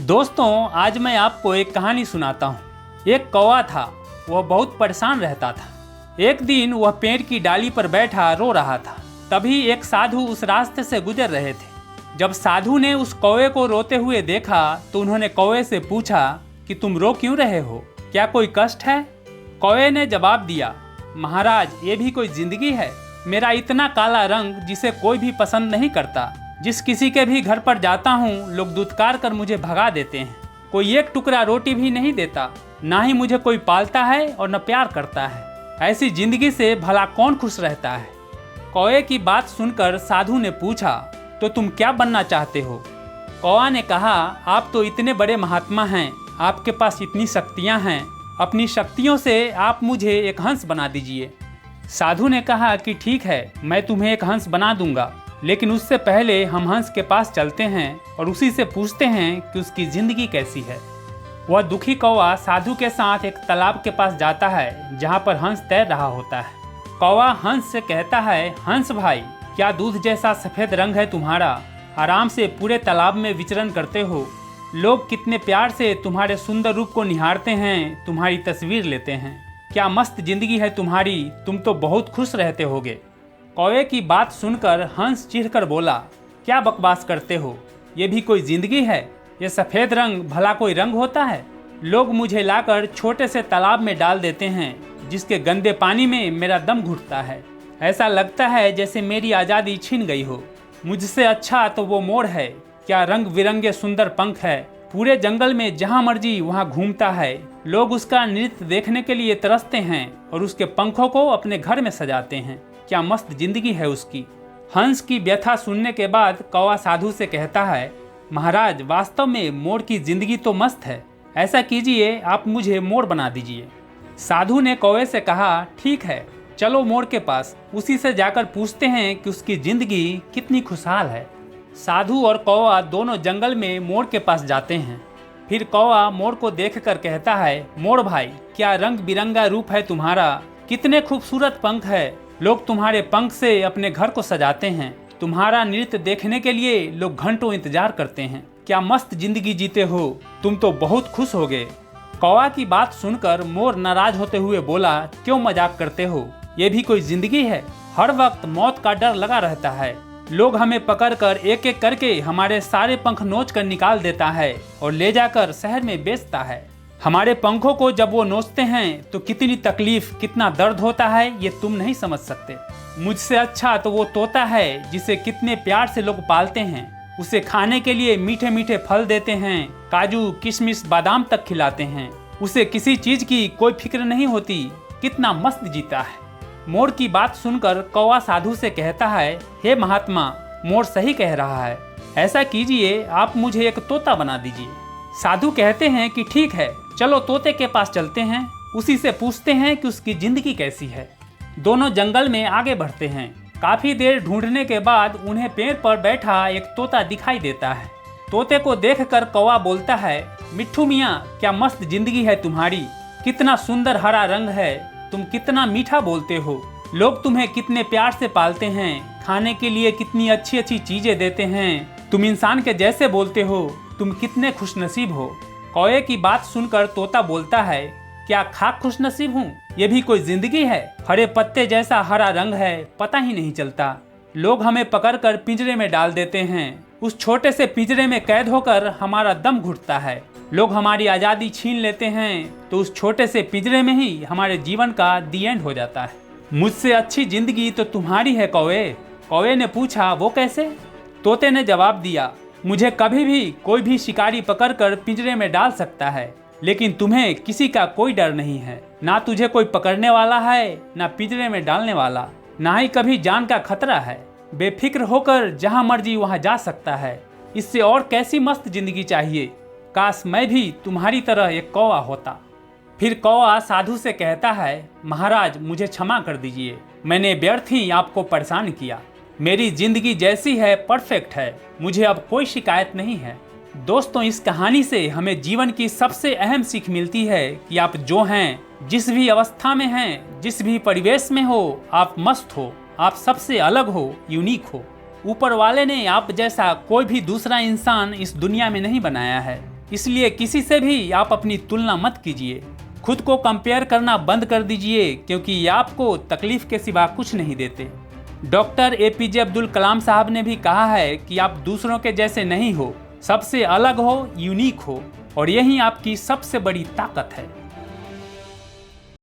दोस्तों, आज मैं आपको एक कहानी सुनाता हूँ। एक कौवा था, वह बहुत परेशान रहता था। एक दिन वह पेड़ की डाली पर बैठा रो रहा था। तभी एक साधु उस रास्ते से गुजर रहे थे। जब साधु ने उस कौवे को रोते हुए देखा तो उन्होंने कौवे से पूछा कि तुम रो क्यों रहे हो, क्या कोई कष्ट है? कौवे ने जवाब दिया, महाराज, ये भी कोई जिंदगी है? मेरा इतना काला रंग जिसे कोई भी पसंद नहीं करता। जिस किसी के भी घर पर जाता हूँ, लोग दुत्कार कर मुझे भगा देते हैं। कोई एक टुकड़ा रोटी भी नहीं देता, ना ही मुझे कोई पालता है और न प्यार करता है। ऐसी जिंदगी से भला कौन खुश रहता है? कौवे की बात सुनकर साधु ने पूछा, तो तुम क्या बनना चाहते हो? कौवा ने कहा, आप तो इतने बड़े महात्मा हैं, आपके पास इतनी शक्तियाँ हैं, अपनी शक्तियों से आप मुझे एक हंस बना दीजिए। साधु ने कहा कि ठीक है, मैं तुम्हें एक हंस बना दूंगा, लेकिन उससे पहले हम हंस के पास चलते हैं और उसी से पूछते हैं कि उसकी जिंदगी कैसी है। वह दुखी कौवा साधु के साथ एक तालाब के पास जाता है, जहाँ पर हंस तैर रहा होता है। कौवा हंस से कहता है, हंस भाई, क्या दूध जैसा सफेद रंग है तुम्हारा, आराम से पूरे तालाब में विचरण करते हो। लोग कितने प्यार से तुम्हारे सुंदर रूप को निहारते हैं, तुम्हारी तस्वीर लेते हैं। क्या मस्त जिंदगी है तुम्हारी, तुम तो बहुत खुश रहते होगे। कौवे की बात सुनकर हंस चिढ़कर बोला, क्या बकवास करते हो, ये भी कोई जिंदगी है? ये सफ़ेद रंग भला कोई रंग होता है? लोग मुझे लाकर छोटे से तालाब में डाल देते हैं, जिसके गंदे पानी में मेरा दम घुटता है। ऐसा लगता है जैसे मेरी आज़ादी छिन गई हो। मुझसे अच्छा तो वो मोर है, क्या रंग बिरंगे सुंदर पंख है। पूरे जंगल में जहाँ मर्जी वहाँ घूमता है। लोग उसका नृत्य देखने के लिए तरसते हैं और उसके पंखों को अपने घर में सजाते हैं। क्या मस्त जिंदगी है उसकी। हंस की व्यथा सुनने के बाद कौवा साधु से कहता है, महाराज, वास्तव में मोर की जिंदगी तो मस्त है। ऐसा कीजिए, आप मुझे मोर बना दीजिए। साधु ने कौवे से कहा, ठीक है, चलो मोर के पास, उसी से जाकर पूछते हैं कि उसकी जिंदगी कितनी खुशहाल है। साधु और कौवा दोनों जंगल में मोर के पास जाते हैं। फिर कौवा मोर को देखकर कहता है, मोर भाई, क्या रंग बिरंगा रूप है तुम्हारा, कितने खूबसूरत पंख है। लोग तुम्हारे पंख से अपने घर को सजाते हैं। तुम्हारा नृत्य देखने के लिए लोग घंटों इंतजार करते हैं। क्या मस्त जिंदगी जीते हो, तुम तो बहुत खुश हो गए। कौवा की बात सुनकर मोर नाराज होते हुए बोला, क्यों मजाक करते हो, ये भी कोई जिंदगी है? हर वक्त मौत का डर लगा रहता है। लोग हमें पकड़कर एक एक करके हमारे सारे पंख नोच कर निकाल देता है और ले जाकर शहर में बेचता है। हमारे पंखों को जब वो नोचते हैं तो कितनी तकलीफ, कितना दर्द होता है, ये तुम नहीं समझ सकते। मुझसे अच्छा तो वो तोता है जिसे कितने प्यार से लोग पालते हैं। उसे खाने के लिए मीठे मीठे फल देते हैं, काजू किशमिश बादाम तक खिलाते हैं। उसे किसी चीज की कोई फिक्र नहीं होती, कितना मस्त जीता है। मोर की बात सुनकर कौवा साधु से कहता है, हे महात्मा, मोर सही कह रहा है। ऐसा कीजिए, आप मुझे एक तोता बना दीजिए। साधु कहते हैं कि ठीक है, चलो तोते के पास चलते हैं, उसी से पूछते हैं कि उसकी जिंदगी कैसी है। दोनों जंगल में आगे बढ़ते हैं। काफी देर ढूंढने के बाद उन्हें पेड़ पर बैठा एक तोता दिखाई देता है। तोते को देखकर कौवा बोलता है, मिट्ठू मियाँ, क्या मस्त जिंदगी है तुम्हारी, कितना सुंदर हरा रंग है, तुम कितना मीठा बोलते हो। लोग तुम्हें कितने प्यार से पालते हैं, खाने के लिए कितनी अच्छी अच्छी चीजें देते हैं। तुम इंसान के जैसे बोलते हो, तुम कितने खुशनसीब हो। कौवे की बात सुनकर तोता बोलता है, क्या खाक खुशनसीब हूँ, ये भी कोई जिंदगी है? हरे पत्ते जैसा हरा रंग है, पता ही नहीं चलता। लोग हमें पकड़कर पिंजरे में डाल देते हैं। उस छोटे से पिंजरे में कैद होकर हमारा दम घुटता है। लोग हमारी आज़ादी छीन लेते हैं तो उस छोटे से पिंजरे में ही हमारे जीवन का दी एंड हो जाता है। मुझसे अच्छी जिंदगी तो तुम्हारी है कौवे। कौवे ने पूछा, वो कैसे? तोते ने जवाब दिया, मुझे कभी भी कोई भी शिकारी पकड़कर पिंजरे में डाल सकता है, लेकिन तुम्हें किसी का कोई डर नहीं है। ना तुझे कोई पकड़ने वाला है, ना पिंजरे में डालने वाला, ना ही कभी जान का खतरा है। बेफिक्र होकर जहाँ मर्जी वहाँ जा सकता है। इससे और कैसी मस्त जिंदगी चाहिए। काश मैं भी तुम्हारी तरह एक कौवा होता। फिर कौवा साधु से कहता है, महाराज, मुझे क्षमा कर दीजिए, मैंने व्यर्थ ही आपको परेशान किया। मेरी जिंदगी जैसी है परफेक्ट है, मुझे अब कोई शिकायत नहीं है। दोस्तों, इस कहानी से हमें जीवन की सबसे अहम सीख मिलती है कि आप जो हैं, जिस भी अवस्था में हैं, जिस भी परिवेश में हो, आप मस्त हो, आप सबसे अलग हो, यूनिक हो। ऊपर वाले ने आप जैसा कोई भी दूसरा इंसान इस दुनिया में नहीं बनाया है। इसलिए किसी से भी आप अपनी तुलना मत कीजिए। खुद को कंपेयर करना बंद कर दीजिए, क्योंकि ये आपको तकलीफ के सिवा कुछ नहीं देते। डॉक्टर APJ अब्दुल कलाम साहब ने भी कहा है कि आप दूसरों के जैसे नहीं हो, सबसे अलग हो, यूनिक हो, और यही आपकी सबसे बड़ी ताकत है।